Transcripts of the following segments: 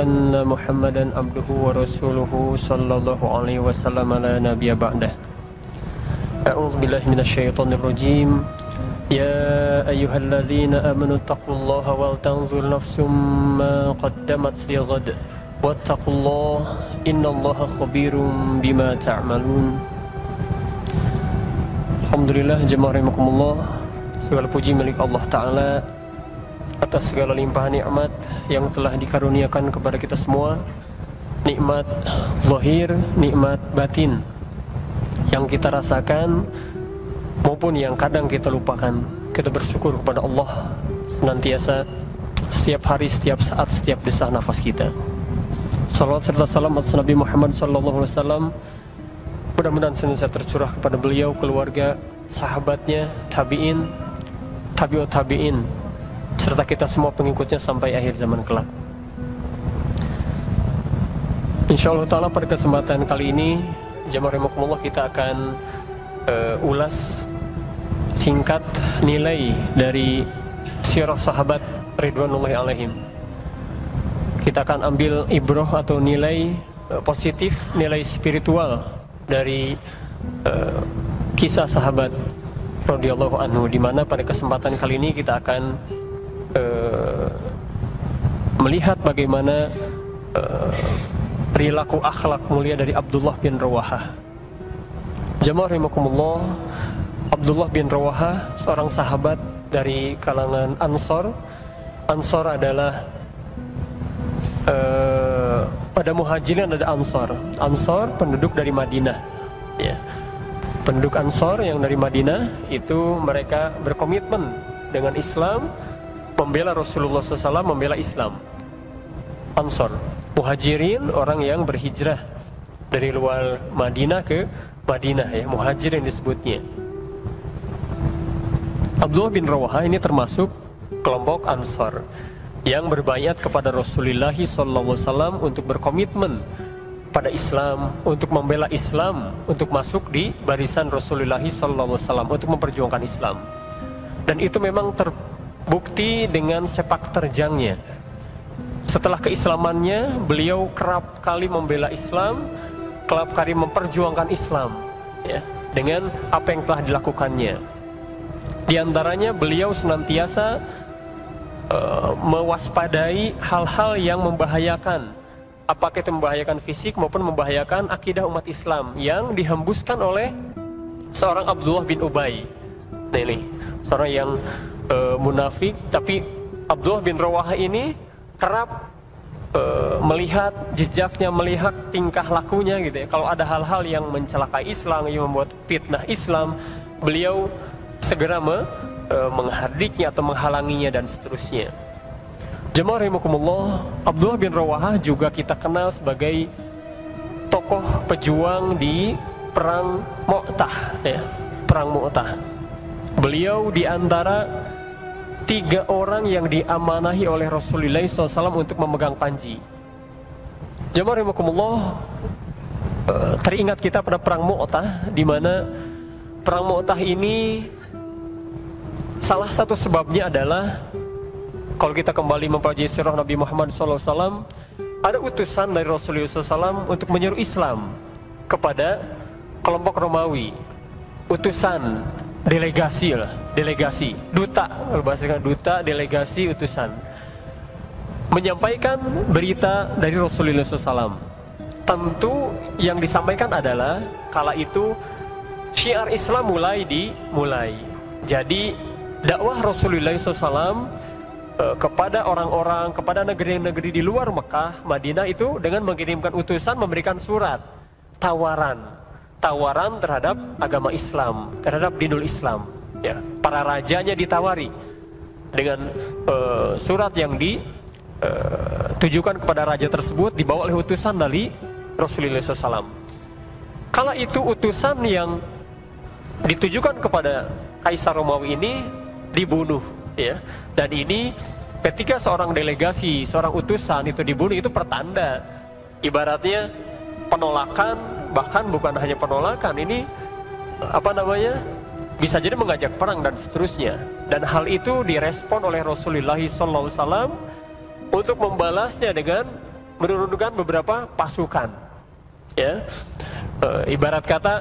أن محمدا عبده ورسوله صلى الله عليه وسلم لا نبي بعده. أعوذ بالله من الشيطان الرجيم. يا أيها الذين آمنوا اتقوا الله ولتنظر نفس ما قدمت لغد واتقوا الله إن الله خبير بما تعملون. Alhamdulillah, jemaah rahimakumullah, segala puji milik Allah Ta'ala atas segala limpahan nikmat yang telah dikaruniakan kepada kita semua, nikmat zahir, nikmat batin yang kita rasakan maupun yang kadang kita lupakan. Kita bersyukur kepada Allah senantiasa, setiap hari, setiap saat, setiap desah nafas kita. Salawat serta salam atas Nabi Muhammad SAW, mudah-mudahan senantiasa tercurah kepada beliau, keluarga, sahabatnya, tabi'in, tabi'ut tabi'in, serta kita semua pengikutnya sampai akhir zaman kelak. InsyaAllah ta'ala pada kesempatan kali ini, jamaah rahimakumullah, kita akan ulas singkat nilai dari sirah sahabat ridwanullahi alaihim. Kita akan ambil ibroh atau nilai positif, nilai spiritual dari kisah sahabat radhiyallahu anhu, di mana pada kesempatan kali ini kita akan melihat bagaimana perilaku akhlak mulia dari Abdullah bin Rawahah. Jamaah rahimakumullah, Abdullah bin Rawahah seorang sahabat dari kalangan Ansor. Ansor adalah pada Muhajirin ada Ansor. Ansor penduduk dari Madinah, ya. Penduduk Ansor yang dari Madinah itu mereka berkomitmen dengan Islam, membela Rasulullah SAW, membela Islam. Ansor. Muhajirin orang yang berhijrah dari luar Madinah ke Madinah, ya, Muhajirin disebutnya. Abdullah bin Rawahah ini termasuk kelompok Ansor yang berbaiat kepada Rasulullah SAW untuk berkomitmen pada Islam, untuk membela Islam, untuk masuk di barisan Rasulullah SAW, untuk memperjuangkan Islam. Dan itu memang terbukti dengan sepak terjangnya. Setelah keislamannya, beliau kerap kali membela Islam, kerap kali memperjuangkan Islam, ya, dengan apa yang telah dilakukannya. Di antaranya beliau senantiasa mewaspadai hal-hal yang membahayakan, apakah itu membahayakan fisik maupun membahayakan akidah umat Islam yang dihembuskan oleh seorang Abdullah bin Ubay. Nah, ini seorang yang munafik, tapi Abdullah bin Rawahah ini kerap melihat jejaknya, melihat tingkah lakunya, gitu ya. Kalau ada hal-hal yang mencelakai Islam, yang membuat fitnah Islam, beliau segera menghardiknya atau menghalanginya dan seterusnya. Jemaah rahimakumullah, Abdullah bin Rawahah juga kita kenal sebagai tokoh pejuang di perang Mu'tah, ya, perang Mu'tah. Beliau di antara 3 orang yang diamanahi oleh Rasulullah SAW untuk memegang panji. Jemaah rahimakumullah, teringat kita pada perang Mu'tah, di mana perang Mu'tah ini salah satu sebabnya adalah, kalau kita kembali mempelajari sirah Nabi Muhammad SAW, ada utusan dari Rasulullah SAW untuk menyuruh Islam kepada kelompok Romawi. Utusan, delegasi lah, delegasi, duta, kalau bahasa duta, delegasi, utusan, menyampaikan berita dari Rasulullah SAW. Tentu yang disampaikan adalah kala itu syiar Islam mulai dimulai. Jadi dakwah Rasulullah SAW kepada orang-orang, kepada negeri-negeri di luar Mekah, Madinah itu dengan mengirimkan utusan, memberikan surat tawaran terhadap agama Islam, terhadap dinul Islam, ya. Para rajanya ditawari dengan surat yang ditujukan kepada raja tersebut, dibawa oleh utusan dari Rasulullah SAW. Kala itu utusan yang ditujukan kepada Kaisar Romawi ini dibunuh, ya. Dan ini ketika seorang delegasi, seorang utusan itu dibunuh, itu pertanda, ibaratnya penolakan, bahkan bukan hanya penolakan, ini bisa jadi mengajak perang dan seterusnya. Dan hal itu direspon oleh Rasulullah SAW untuk membalasnya dengan menurunkan beberapa pasukan. Ya, ibarat kata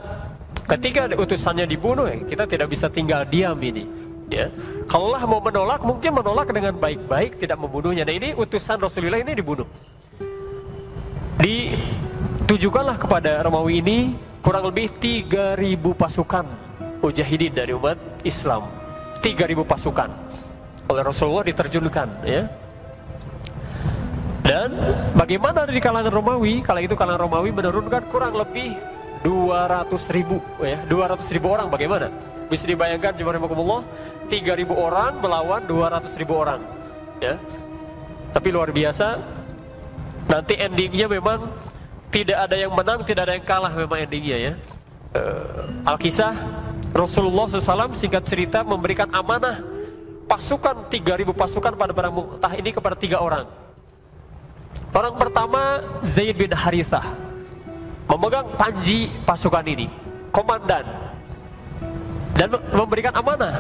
ketika utusannya dibunuh, kita tidak bisa tinggal diam ini. Ya, kalaulah mau menolak, mungkin menolak dengan baik-baik, tidak membunuhnya. Nah ini utusan Rasulullah ini dibunuh. Ditujukanlah kepada Romawi ini kurang lebih 3.000 pasukan mujahidin dari umat Islam. 3.000 pasukan oleh Rasulullah diterjunkan, ya. Dan bagaimana di kalangan Romawi? Kala itu kalangan Romawi menurunkan kurang lebih 200.000, ya, 200.000 orang. Bagaimana? Bisa dibayangkan, jemaah 3.000 orang melawan 200.000 orang, ya. Tapi luar biasa. Nanti endingnya memang tidak ada yang menang, tidak ada yang kalah memang endingnya, ya. Al-Kisah Rasulullah SAW singkat cerita memberikan amanah pasukan 3.000 pasukan pada perang Mu'tah ini kepada 3 orang. Orang pertama Zaid bin Harithah, memegang panji pasukan ini, komandan, dan memberikan amanah,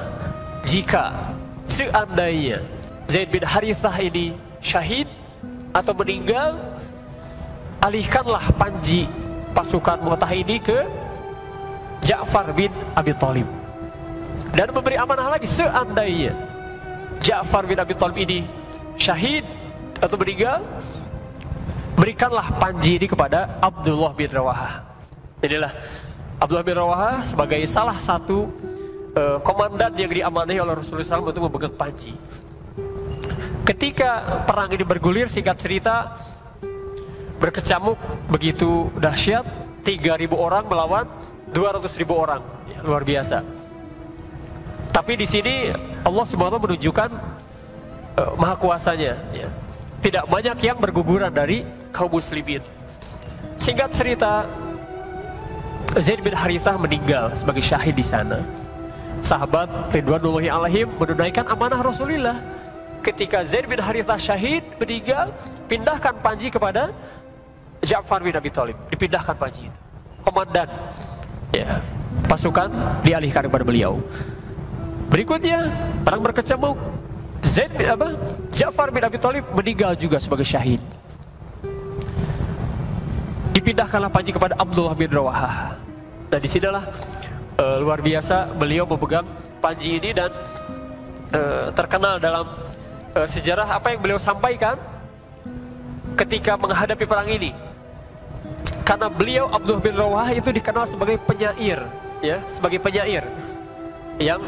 jika seandainya Zaid bin Harithah ini syahid atau meninggal, alihkanlah panji pasukan Mu'tah ini ke Ja'far bin Abi Thalib. Dan memberi amanah lagi, seandainya Ja'far bin Abi Thalib ini syahid atau meninggal, berikanlah panji ini kepada Abdullah bin Rawahah. Inilah Abdullah bin Rawahah sebagai salah satu komandan yang diamanahi oleh Rasulullah SAW untuk memegang panji. Ketika perang ini bergulir, singkat cerita, berkecamuk begitu dahsyat, 3.000 orang melawan 200.000 orang, ya, luar biasa. Tapi di sini Allah SWT menunjukkan maha kuasanya, ya. Tidak banyak yang berguguran dari kaum muslimin. Singkat cerita, Zaid bin Harithah meninggal sebagai syahid di sana. Sahabat ridwanullahi alaihim menunaikan amanah Rasulullah. Ketika Zaid bin Harithah syahid meninggal, pindahkan panji kepada Ja'far bin Abi Thalib. Dipindahkan panji itu. Komandan, ya, pasukan dialihkan kepada beliau. Berikutnya perang berkecamuk. Ja'far bin Abi Thalib meninggal juga sebagai syahid. Dipindahkanlah panji kepada Abdullah bin Rawahah. Nah disinilah luar biasa beliau memegang panji ini, dan terkenal dalam sejarah apa yang beliau sampaikan ketika menghadapi perang ini. Karena beliau Abdullah bin Rawahah itu dikenal sebagai penyair, ya, sebagai penyair yang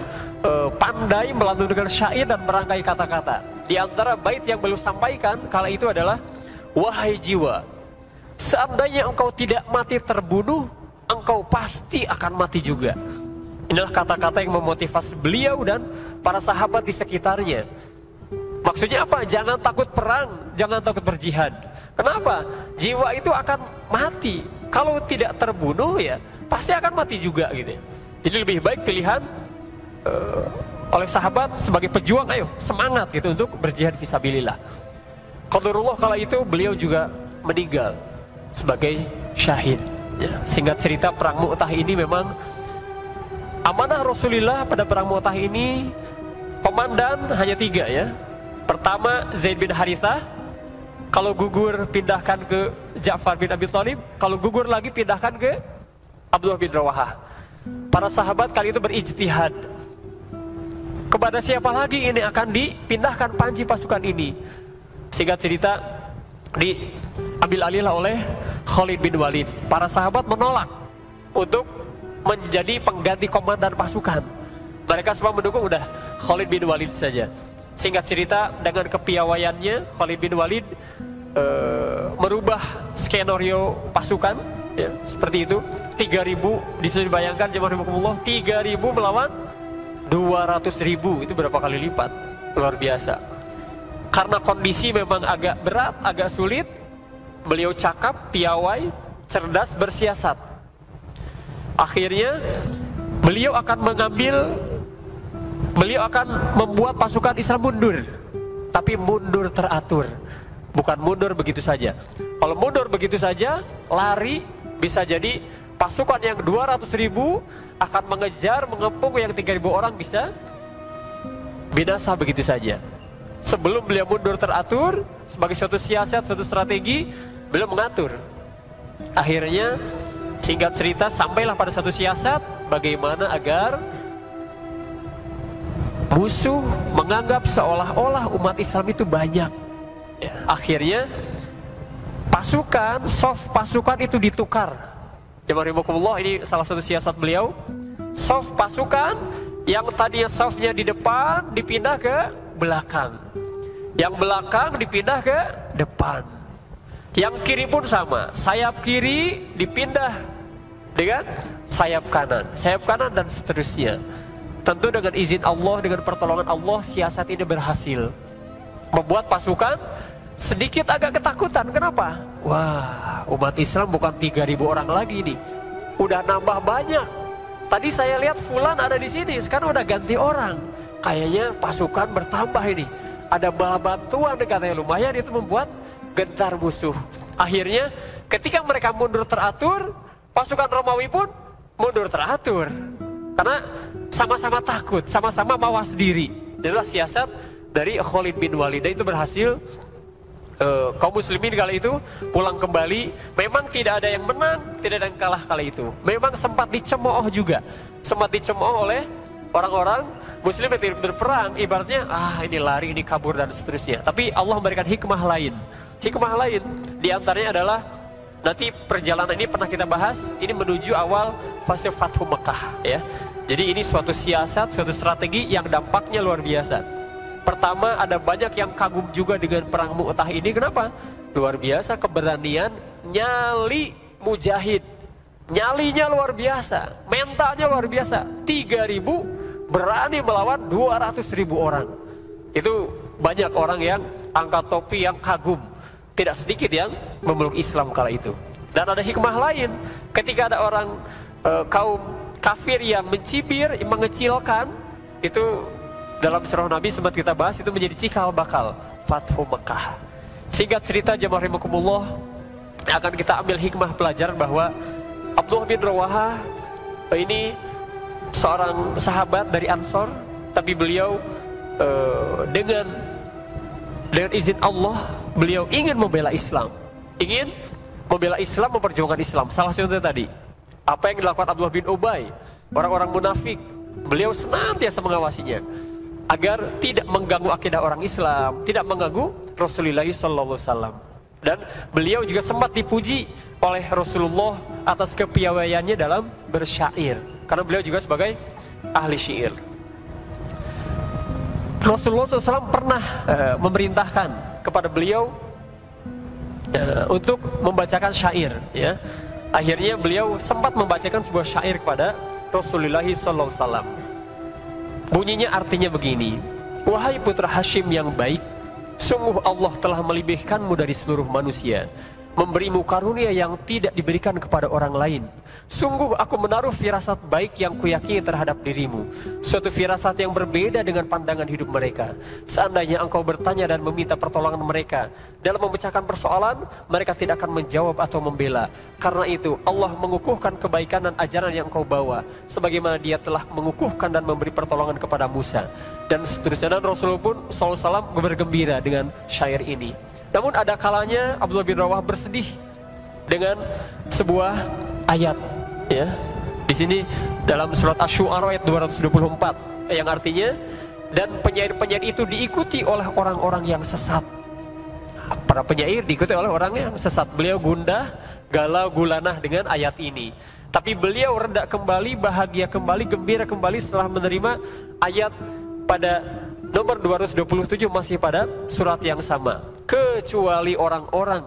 pandai melantunkan syair dan merangkai kata-kata. Di antara bait yang beliau sampaikan kala itu adalah, wahai jiwa, seandainya engkau tidak mati terbunuh, engkau pasti akan mati juga. Inilah kata-kata yang memotivasi beliau dan para sahabat di sekitarnya. Maksudnya apa? Jangan takut perang, jangan takut berjihad. Kenapa? Jiwa itu akan mati. Kalau tidak terbunuh, ya pasti akan mati juga, gitu. Jadi lebih baik pilihan oleh sahabat sebagai pejuang, ayo semangat gitu untuk berjihad fisabilillah. Qadarullah kala itu beliau juga meninggal sebagai syahid, ya. Singkat cerita, perang Mu'tah ini memang amanah Rasulullah. Pada perang Mu'tah ini komandan hanya 3, ya. Pertama Zaid bin Harithah, kalau gugur pindahkan ke Ja'far bin Abi Thalib, kalau gugur lagi pindahkan ke Abdullah bin Rawahah. Para sahabat kali itu berijtihad, kepada siapa lagi ini akan dipindahkan panji pasukan ini. Singkat cerita, diambil alihlah oleh Khalid bin Walid. Para sahabat menolak untuk menjadi pengganti komandan pasukan. Mereka semua mendukung udah Khalid bin Walid saja. Singkat cerita, dengan kepiawaiannya Khalid bin Walid merubah skenario pasukan, ya, seperti itu. 3.000, bisa dibayangkan jemaah rahimakumullah, 3.000 melawan 200.000, itu berapa kali lipat, luar biasa. Karena kondisi memang agak berat, agak sulit, beliau cakap, piawai, cerdas, bersiasat. Akhirnya beliau akan membuat pasukan Islam mundur, tapi mundur teratur, bukan mundur begitu saja. Kalau mundur begitu saja, lari, bisa jadi pasukan yang 200.000 akan mengejar, mengepung yang 3.000 orang, bisa binasa begitu saja. Sebelum beliau mundur teratur sebagai suatu siasat, suatu strategi, beliau mengatur. Akhirnya singkat cerita sampailah pada satu siasat bagaimana agar musuh menganggap seolah-olah umat Islam itu banyak. Ya, akhirnya pasukan itu ditukar. Jemaah rahimakumullah, ini salah satu siasat beliau. Soft pasukan yang tadinya softnya di depan dipindah ke belakang, yang belakang dipindah ke depan, yang kiri pun sama, sayap kiri dipindah dengan sayap kanan dan seterusnya. Tentu dengan izin Allah, dengan pertolongan Allah, siasat ini berhasil membuat pasukan sedikit agak ketakutan. Kenapa? Wah, umat Islam bukan 3.000 orang lagi nih, udah nambah banyak. Tadi saya lihat fulan ada di sini, sekarang udah ganti orang. Kayaknya pasukan bertambah ini. Ada bala bantuan katanya, lumayan, itu membuat gentar musuh. Akhirnya ketika mereka mundur teratur, pasukan Romawi pun mundur teratur. Karena sama-sama takut, sama-sama mawas diri. Itulah siasat dari Khalid bin Walid. Dan itu berhasil. Kaum muslimin kali itu pulang kembali. Memang tidak ada yang menang, tidak ada yang kalah kali itu. Memang sempat dicemooh juga, sempat dicemooh oleh orang-orang muslim yang tidak berperang. Ibaratnya, ini lari, ini kabur dan seterusnya. Tapi Allah memberikan hikmah lain. Hikmah lain diantaranya adalah, nanti perjalanan ini pernah kita bahas, ini menuju awal fase Fathu Mekah, ya. Jadi ini suatu siasat, suatu strategi yang dampaknya luar biasa. Pertama, ada banyak yang kagum juga dengan perang Mu'tah ini. Kenapa? Luar biasa keberanian nyali mujahid. Nyalinya luar biasa, mentalnya luar biasa. 3.000 berani melawan 200.000 orang. Itu banyak orang yang angkat topi, yang kagum. Tidak sedikit yang memeluk Islam kala itu. Dan ada hikmah lain, ketika ada orang kaum kafir yang mencibir, mengecilkan, itu dalam surah Nabi sempat kita bahas, itu menjadi cikal bakal Fathu Mekah. Singkat cerita jemaah rahimakumullah, akan kita ambil hikmah pelajaran bahwa Abdullah bin Rawaha ini seorang sahabat dari Ansor, tapi beliau dengan izin Allah, beliau ingin membela Islam, ingin membela Islam, memperjuangkan Islam. Salah satunya tadi, apa yang dilakukan Abdullah bin Ubay, orang-orang munafik, beliau senantiasa mengawasinya agar tidak mengganggu akidah orang Islam, tidak mengganggu Rasulullah SAW. Dan beliau juga sempat dipuji oleh Rasulullah atas kepiawaiannya dalam bersyair, karena beliau juga sebagai ahli syair. Rasulullah SAW pernah memerintahkan kepada beliau untuk membacakan syair, ya. Akhirnya beliau sempat membacakan sebuah syair kepada Rasulullah SAW. Bunyinya artinya begini: wahai putra Hashim yang baik, sungguh Allah telah melebihkanmu dari seluruh manusia, memberimu karunia yang tidak diberikan kepada orang lain. Sungguh aku menaruh firasat baik yang kuyakini terhadap dirimu, suatu firasat yang berbeda dengan pandangan hidup mereka. Seandainya engkau bertanya dan meminta pertolongan mereka dalam memecahkan persoalan, mereka tidak akan menjawab atau membela. Karena itu Allah mengukuhkan kebaikan dan ajaran yang engkau bawa, sebagaimana Dia telah mengukuhkan dan memberi pertolongan kepada Musa. Dan seterusnya. Dan Rasulullah pun SAW bergembira dengan syair ini. Namun ada kalanya Abdullah bin Rawah bersedih dengan sebuah ayat, ya. Di sini dalam surat Asy-Syu'ara ayat 224 yang artinya, dan penyair-penyair itu diikuti oleh orang-orang yang sesat. Para penyair diikuti oleh orang yang sesat. Beliau gundah, galau, gulanah dengan ayat ini. Tapi beliau reda kembali, bahagia kembali, gembira kembali setelah menerima ayat pada nomor 227, masih pada surat yang sama. Kecuali orang-orang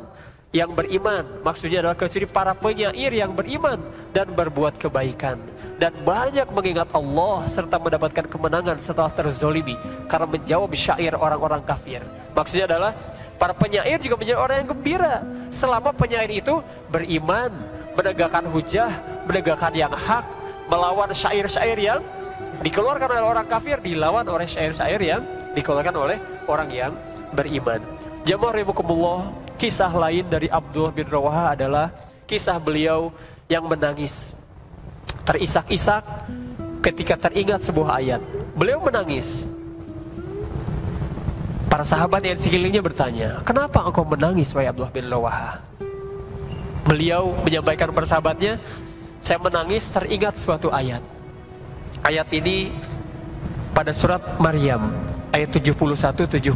yang beriman, maksudnya adalah kecuali para penyair yang beriman dan berbuat kebaikan dan banyak mengingat Allah serta mendapatkan kemenangan setelah terzolimi karena menjawab syair orang-orang kafir. Maksudnya adalah para penyair juga menjadi orang yang gembira selama penyair itu beriman, menegakkan hujah, menegakkan yang hak, melawan syair-syair yang dikeluarkan oleh orang kafir, dilawan oleh syair-syair yang dikeluarkan oleh orang yang beriman. Jamaah rahimakumullah, kisah lain dari Abdullah bin Rawaha adalah kisah beliau yang menangis, terisak-isak ketika teringat sebuah ayat. Beliau menangis. Para sahabat yang sekelilingnya bertanya, kenapa engkau menangis wahai Abdullah bin Rawaha? Beliau menyampaikan kepada sahabatnya, saya menangis teringat suatu ayat. Ayat ini pada surat Maryam ayat 71-72.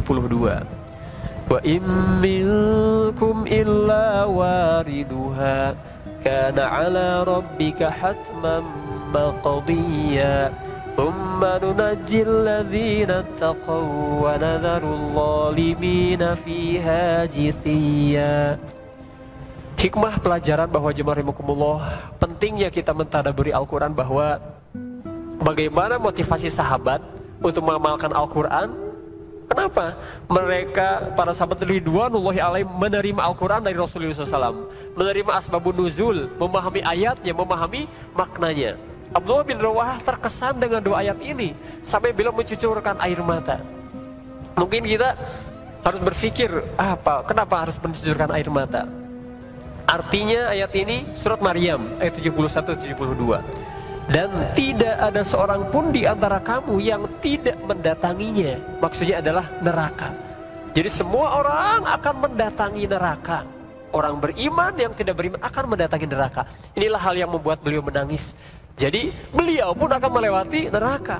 Wa in minkum illa wariduha kana ala rabbika hatman maqdiya thumma nunajjil ladzina taqaw wa nadharul zalimina fiha jithiya. Hikmah pelajaran bahwa jemaah rahimakumullah, pentingnya kita mentadabburi Al-Quran, bahwa bagaimana motivasi sahabat untuk mengamalkan Al-Quran. Kenapa? Mereka, para sahabat ridwanullahi alaihim, menerima Al-Quran dari Rasulullah SAW, menerima asbabun nuzul, memahami ayatnya, memahami maknanya. Abdullah bin Rawahah terkesan dengan dua ayat ini sampai beliau mencucurkan air mata. Mungkin kita harus berpikir, kenapa harus mencucurkan air mata? Artinya ayat ini surat Maryam ayat 71-72. Dan tidak ada seorang pun di antara kamu yang tidak mendatanginya. Maksudnya adalah neraka. Jadi semua orang akan mendatangi neraka. Orang beriman yang tidak beriman akan mendatangi neraka. Inilah hal yang membuat beliau menangis. Jadi beliau pun akan melewati neraka.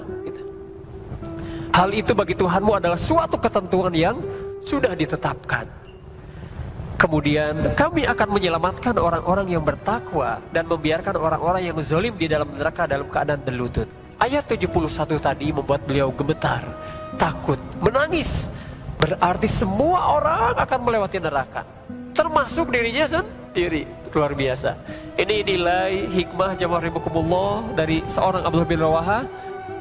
Hal itu bagi Tuhanmu adalah suatu ketentuan yang sudah ditetapkan. Kemudian kami akan menyelamatkan orang-orang yang bertakwa dan membiarkan orang-orang yang zalim di dalam neraka dalam keadaan berlutut. Ayat 71 tadi membuat beliau gemetar, takut, menangis. Berarti semua orang akan melewati neraka, termasuk dirinya sendiri. Luar biasa. Ini nilai hikmah jamaah rahimakumullah dari seorang Abdullah bin Rawahah.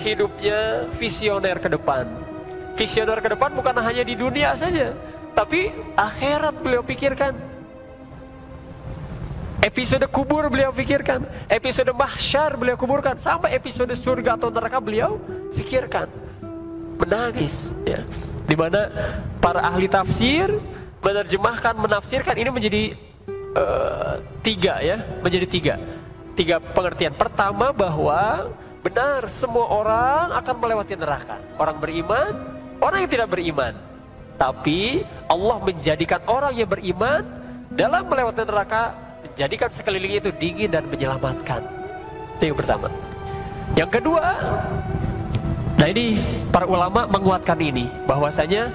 Hidupnya visioner ke depan. Visioner ke depan bukan hanya di dunia saja, tapi akhirat beliau pikirkan. Episode kubur beliau pikirkan, episode mahsyar beliau kuburkan, sampai episode surga atau neraka beliau pikirkan. Menangis ya. Dimana para ahli tafsir menerjemahkan, menafsirkan ini menjadi tiga pengertian. Pertama, bahwa benar semua orang akan melewati neraka, orang beriman, orang yang tidak beriman. Tapi Allah menjadikan orang yang beriman dalam melewati neraka, menjadikan sekelilingnya itu dingin dan menyelamatkan. Itu yang pertama. Yang kedua, nah ini para ulama menguatkan ini, bahwasanya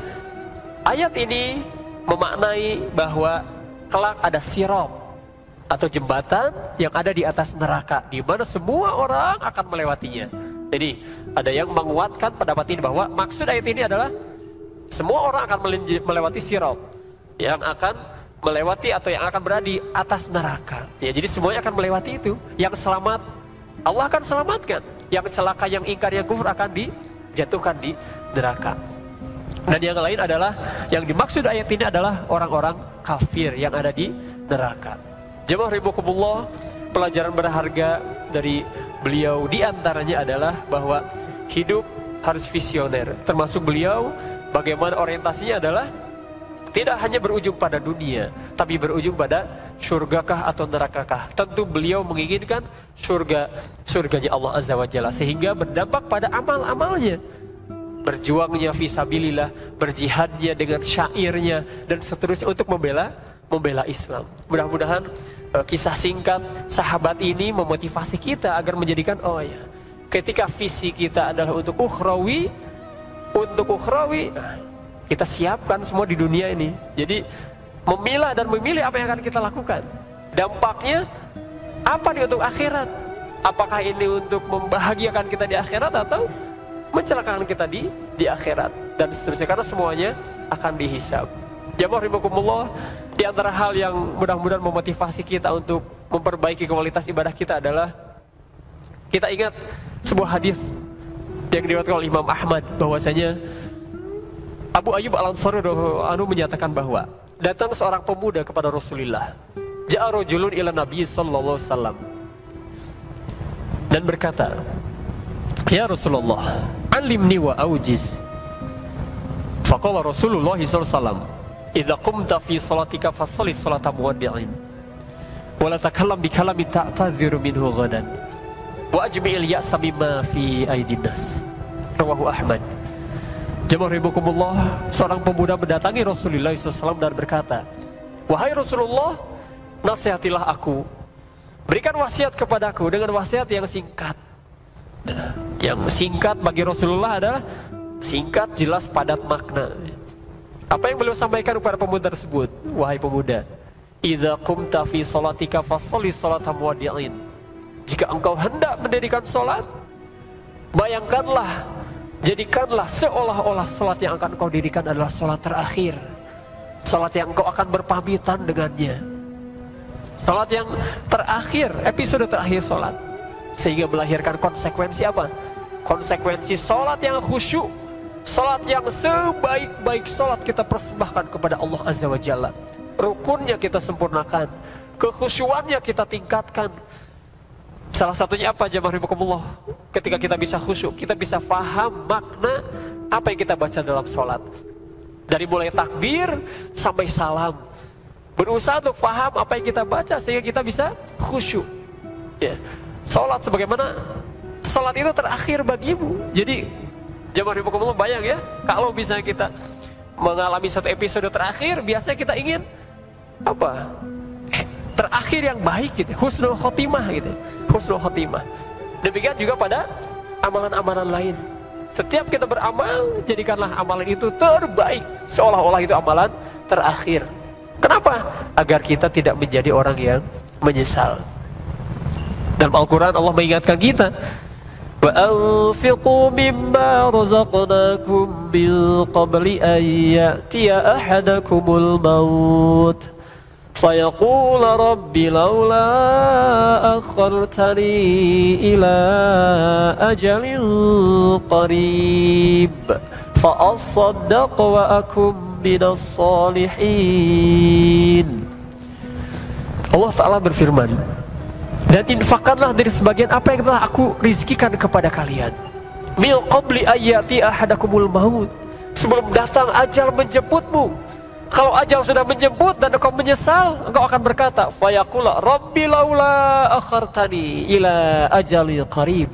ayat ini memaknai bahwa kelak ada sirat atau jembatan yang ada di atas neraka, di mana semua orang akan melewatinya. Jadi ada yang menguatkan pendapat ini, bahwa maksud ayat ini adalah semua orang akan melewati sirat, yang akan melewati atau yang akan berada di atas neraka. Ya, jadi semuanya akan melewati itu. Yang selamat Allah akan selamatkan, yang celaka, yang ingkar, yang kufur akan dijatuhkan di neraka. Dan yang lain adalah, yang dimaksud ayat ini adalah orang-orang kafir yang ada di neraka. Jemaah rahimakumullah, pelajaran berharga dari beliau diantaranya adalah bahwa hidup harus visioner. Termasuk beliau, bagaimana orientasinya adalah tidak hanya berujung pada dunia, tapi berujung pada surgakah atau nerakakah. Tentu beliau menginginkan surganya Allah Azza wa Jalla, sehingga berdampak pada amal-amalnya. Berjuangnya fisabilillah, berjihadnya dengan syairnya, dan seterusnya untuk membela Islam. Mudah-mudahan kisah singkat sahabat ini memotivasi kita agar menjadikan, ketika visi kita adalah untuk ukhrawi, kita siapkan semua di dunia ini. Jadi memilah dan memilih apa yang akan kita lakukan. Dampaknya apa nih untuk akhirat? Apakah ini untuk membahagiakan kita di akhirat atau mencelakakan kita di akhirat, dan seterusnya, karena semuanya akan dihisab. Jamaah rahimakumullah, di antara hal yang mudah-mudahan memotivasi kita untuk memperbaiki kualitas ibadah kita adalah, kita ingat sebuah hadis yang diriwayatkan oleh Imam Ahmad, bahwasanya Abu Ayyub Al-Ansari menyatakan bahwa datang seorang pemuda kepada Rasulullah, ja'a rajulun ila Nabi sallallahu alaihi wasallam, dan berkata, "Ya Rasulullah, alimni wa aujiz." Faqala Rasulullah sallallahu alaihi wasallam, "Idza qumta fi salatika fashalli salata muwaddi'in wa la takallam bi kalamin ta'taziru minhu ghadan wa ajmi'il ya'sa bima fi aydin nas." Rawahu Ahmad. Jamaah rahimakumullah, seorang pemuda mendatangi Rasulullah SAW dan berkata, "Wahai Rasulullah, nasihatilah aku, berikan wasiat kepadaku dengan wasiat yang singkat. Yang singkat bagi Rasulullah adalah singkat, jelas, padat makna. Apa yang beliau sampaikan kepada pemuda tersebut? Wahai pemuda, idza qumta fi salatika fasholli salata muwaddi'in. Jika engkau hendak mendirikan salat, bayangkanlah, jadikanlah seolah-olah salat yang akan engkau dirikan adalah salat terakhir, salat yang engkau akan berpamitan dengannya, salat yang terakhir, episode terakhir salat. Sehingga melahirkan konsekuensi apa? Konsekuensi salat yang khusyuk, salat yang sebaik-baik salat kita persembahkan kepada Allah Azza wa Jalla. Rukunnya kita sempurnakan, kekhusyuannya kita tingkatkan. Salah satunya apa, jamaah rahimakumullah? Ketika kita bisa khusyuk, kita bisa faham makna apa yang kita baca dalam salat. Dari mulai takbir sampai salam, berusaha untuk faham apa yang kita baca sehingga kita bisa khusyuk. Ya. Salat sebagaimana salat itu terakhir bagimu. Jadi jamaah rahimakumullah, bayang ya, kalau misalnya kita mengalami satu episode terakhir, biasanya kita ingin apa? Terakhir yang baik gitu, husnul khotimah gitu, husnul khotimah. Demikian juga pada amalan-amalan lain. Setiap kita beramal, jadikanlah amalan itu terbaik, seolah-olah itu amalan terakhir. Kenapa? Agar kita tidak menjadi orang yang menyesal. Dalam Al-Quran Allah mengingatkan kita, wa anfiqu mimma razaqnakum min qabli an ya'tiya ahadakumul maut فيقول رب لولا أخرتني إلى أجل قريب فأصدق وأكن من الصالحين. Allah Ta'ala berfirman, dan infakkanlah dari sebagian apa yang telah aku rizkikan kepada kalian, min qabli ayyati ahadakumul maut, sebelum datang ajal menjemputmu. Kalau ajal sudah menjemput dan engkau menyesal, engkau akan berkata, fayaqula rabbi laula akhartani ila ajali qarib.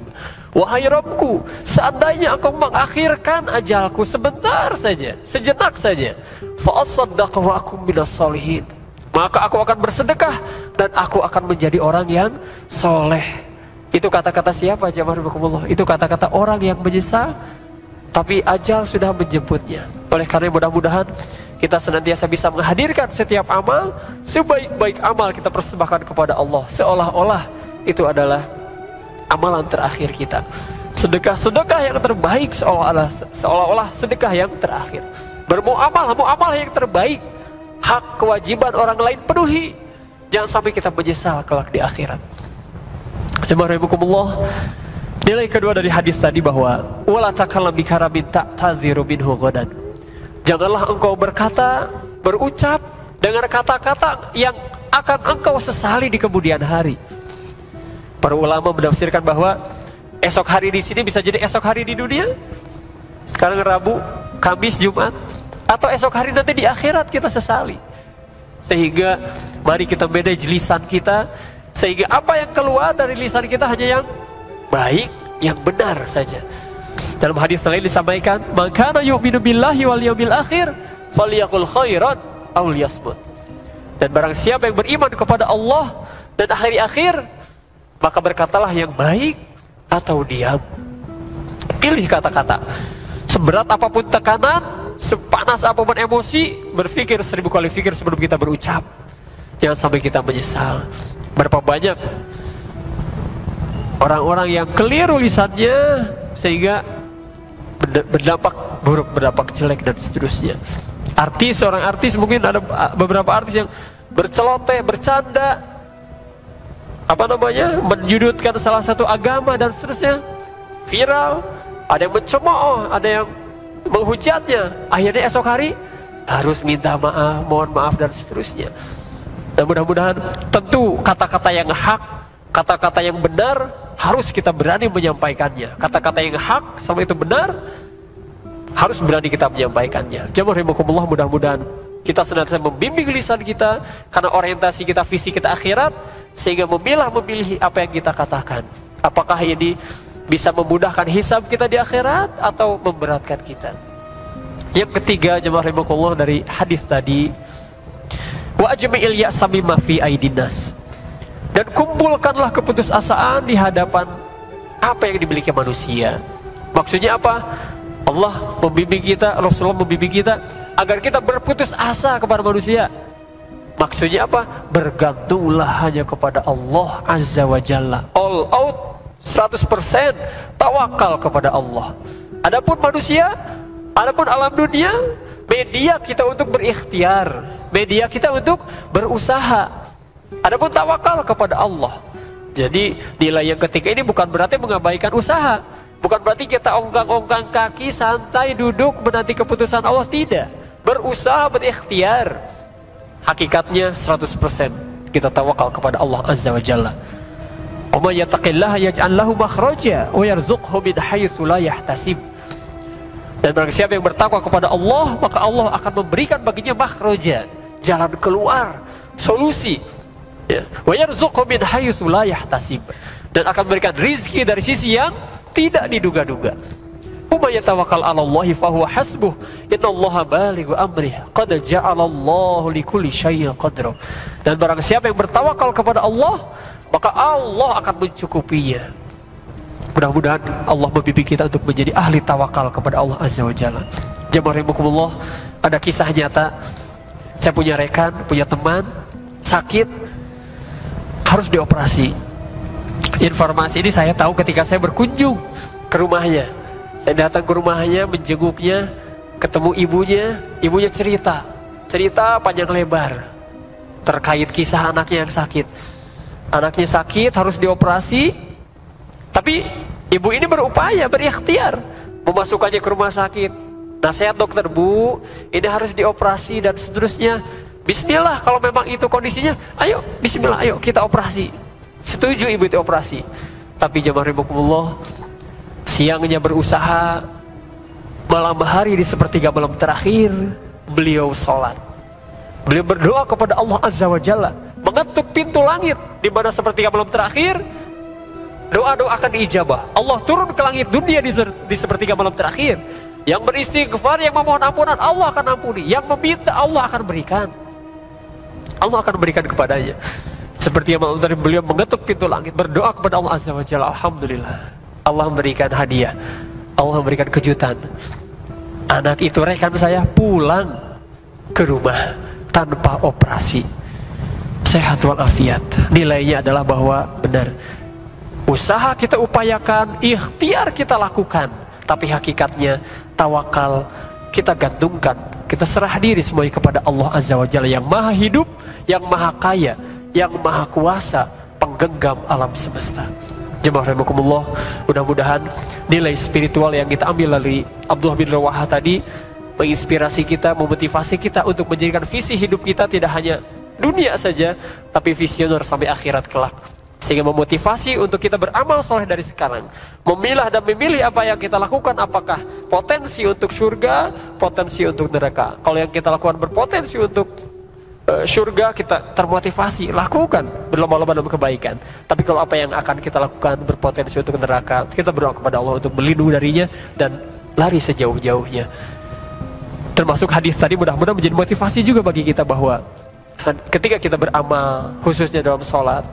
Wahai Rabbku, seandainya engkau mengakhirkan ajalku sebentar saja, sejenak saja, fa asaddaq wa akum minas solihin, maka aku akan bersedekah dan aku akan menjadi orang yang soleh. Itu kata-kata siapa, jamaah rahimakumullah? Itu kata-kata orang yang menyesal tapi ajal sudah menjemputnya. Oleh karena mudah-mudahan kita senantiasa bisa menghadirkan setiap amal, sebaik-baik amal kita persembahkan kepada Allah, seolah-olah itu adalah amalan terakhir kita. Sedekah-sedekah yang terbaik seolah-olah sedekah yang terakhir. Bermuamalah yang terbaik, hak kewajiban orang lain penuhi. Jangan sampai kita menyesal kelak di akhirat. Jemaah rahimakumullah, nilai kedua dari hadis tadi bahwa wala takallam bikaramin ta'taziru minhu ghadan. Janganlah engkau berkata, berucap dengan kata-kata yang akan engkau sesali di kemudian hari. Para ulama menafsirkan bahwa esok hari di sini bisa jadi esok hari di dunia. Sekarang Rabu, Kamis, Jumat, atau esok hari nanti di akhirat kita sesali. Sehingga mari kita manage lisan kita, sehingga apa yang keluar dari lisan kita hanya yang baik, yang benar saja. Dalam hadis lain disampaikan, "Man kana yu'minu billahi wal yawmil akhir falyaqul khairan aw liyasmut." Dan barang siapa yang beriman kepada Allah dan hari akhir, maka berkatalah yang baik atau diam. Pilih kata-kata. Seberat apapun tekanan, sepanas apapun emosi, berpikir 1000 kali pikir sebelum kita berucap. Jangan sampai kita menyesal. Berapa banyak orang-orang yang keliru lisannya sehingga berdampak buruk, berdampak jelek dan seterusnya. Seorang artis mungkin ada beberapa artis yang berceloteh, bercanda, menyudutkan salah satu agama dan seterusnya, viral. Ada yang mencemooh, ada yang menghujatnya. Akhirnya esok hari harus minta maaf, mohon maaf dan seterusnya. Dan mudah-mudahan tentu kata-kata yang hak, kata-kata yang benar harus kita berani menyampaikannya. Kata-kata yang hak sama itu benar harus berani kita menyampaikannya. Jamaah rahimakumullah, mudah-mudahan kita senantiasa membimbing lisan kita karena orientasi kita, visi kita akhirat, sehingga memilih apa yang kita katakan. Apakah ini bisa memudahkan hisab kita di akhirat atau memberatkan kita? Yang ketiga, jamaah rahimakumullah, dari hadis tadi, Wa ajmi'il ya'sa mimma fi aidinnas. Dan kumpulkanlah keputusasaan di hadapan apa yang dimiliki manusia. Maksudnya apa? Allah membimbing kita, Rasulullah membimbing kita agar kita berputus asa kepada manusia. Maksudnya apa? Bergantunglah hanya kepada Allah Azza wa Jalla. All out, 100% tawakal kepada Allah. Adapun manusia, adapun alam dunia, media kita untuk berikhtiar, media kita untuk berusaha. Adapun tawakal kepada Allah. Jadi nilai yang ketiga ini bukan berarti mengabaikan usaha, bukan berarti kita ongkang-ongkang kaki santai duduk menanti keputusan Allah, tidak. Berusaha, berikhtiar. Hakikatnya 100% kita tawakal kepada Allah Azza wa Jalla. Wa may yattaqillaha yaj'al lahu makhraja wa yarzuqhu min haitsu la yahtasib. Dan barang siapa yang bertakwa kepada Allah, maka Allah akan memberikan baginya makhraja, jalan keluar, solusi. Wa yarzuqhu min haitsu la yahtasib. Dan akan memberikan rizki dari sisi yang tidak diduga-duga. Wa may yatawakkal 'ala Allahi fa huwa hasbuh. Innallaha balighu amrih. Qad ja'alallahu likulli syai'in qadra. Dan barang siapa yang bertawakal kepada Allah, maka Allah akan mencukupinya. Mudah-mudahan Allah membimbing kita untuk menjadi ahli tawakal kepada Allah Azza wa Jalla. Jamaah rahimakumullah, ada kisah nyata. Saya punya rekan, punya teman sakit, harus dioperasi. Informasi ini saya tahu ketika saya berkunjung ke rumahnya. Saya datang ke rumahnya, menjenguknya, ketemu ibunya cerita panjang lebar terkait kisah anaknya yang sakit. Anaknya sakit, harus dioperasi, tapi ibu ini berupaya, berikhtiar memasukkannya ke rumah sakit. Nasihat dokter, Bu, ini harus dioperasi dan seterusnya. Bismillah, kalau memang itu kondisinya, ayo, bismillah, ayo kita operasi. Setuju ibu itu operasi. Tapi jamaah rahimakumullah, siangnya berusaha, malam hari di sepertiga malam terakhir, beliau sholat. Beliau berdoa kepada Allah Azza wa Jalla, mengetuk pintu langit, di mana sepertiga malam terakhir, doa-doa akan diijabah. Allah turun ke langit dunia di sepertiga malam terakhir. Yang beristighfar, yang memohon ampunan, Allah akan ampuni. Yang meminta, Allah akan berikan. Allah akan berikan kepadanya. Seperti yang tadi beliau mengetuk pintu langit, berdoa kepada Allah Azza wa Jalla. Alhamdulillah, Allah memberikan hadiah, Allah memberikan kejutan. Anak itu, rekan saya, pulang ke rumah tanpa operasi, sehat walafiat. Nilainya adalah bahwa benar, usaha kita upayakan, ikhtiar kita lakukan, tapi hakikatnya tawakal kita gantungkan, kita serah diri semuanya kepada Allah Azza wa Jalla yang maha hidup, yang maha kaya, yang maha kuasa, penggenggam alam semesta. Jemaah rahimakumullah, mudah-mudahan nilai spiritual yang kita ambil dari Abdullah bin Rawaha tadi menginspirasi kita, memotivasi kita untuk menjadikan visi hidup kita tidak hanya dunia saja, tapi visioner sampai akhirat kelak. Sehingga memotivasi untuk kita beramal soleh dari sekarang, memilah dan memilih apa yang kita lakukan, apakah potensi untuk surga, potensi untuk neraka. Kalau yang kita lakukan berpotensi untuk surga, kita termotivasi, lakukan berlomba-lomba dalam kebaikan. Tapi kalau apa yang akan kita lakukan berpotensi untuk neraka, kita berdoa kepada Allah untuk melindungi darinya dan lari sejauh-jauhnya. Termasuk hadis tadi mudah-mudahan menjadi motivasi juga bagi kita bahwa ketika kita beramal, khususnya dalam sholat,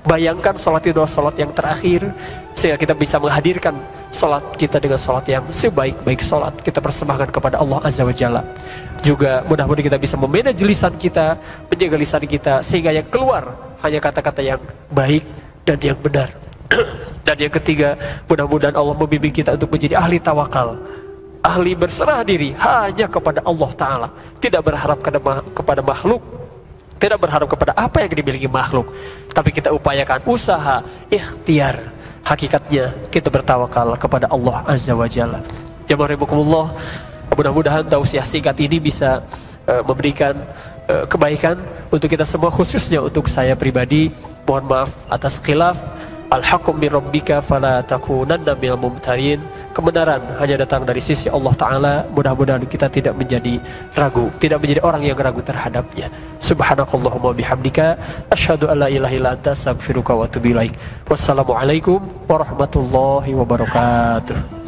bayangkan sholat itu adalah sholat yang terakhir, sehingga kita bisa menghadirkan sholat kita dengan sholat yang sebaik-baik sholat kita persembahkan kepada Allah Azza wa Jalla. Juga mudah-mudahan kita bisa memanage lisan kita, menjaga lisan kita, sehingga yang keluar hanya kata-kata yang baik dan yang benar. Dan yang ketiga, mudah-mudahan Allah membimbing kita untuk menjadi ahli tawakal, ahli berserah diri hanya kepada Allah Ta'ala, tidak berharap kepada makhluk, tidak berharap kepada apa yang dimiliki makhluk, tapi kita upayakan usaha, ikhtiar. Hakikatnya kita bertawakal kepada Allah Azza wa Jalla. Jamaah rahimakumullah, mudah-mudahan tausiah singkat ini bisa memberikan kebaikan untuk kita semua, khususnya untuk saya pribadi. Mohon maaf atas khilaf. Al-haqqu min rabbika fala takunanna minal mumtarin. Kebenaran hanya datang dari sisi Allah Ta'ala. Mudah-mudahan kita tidak menjadi ragu, tidak menjadi orang yang ragu terhadapnya. Subhanakallahumma bihamdika asyhadu an la ilaha illa anta astaghfiruka wa atubu ilaik. Wassalamualaikum warahmatullahi wabarakatuh.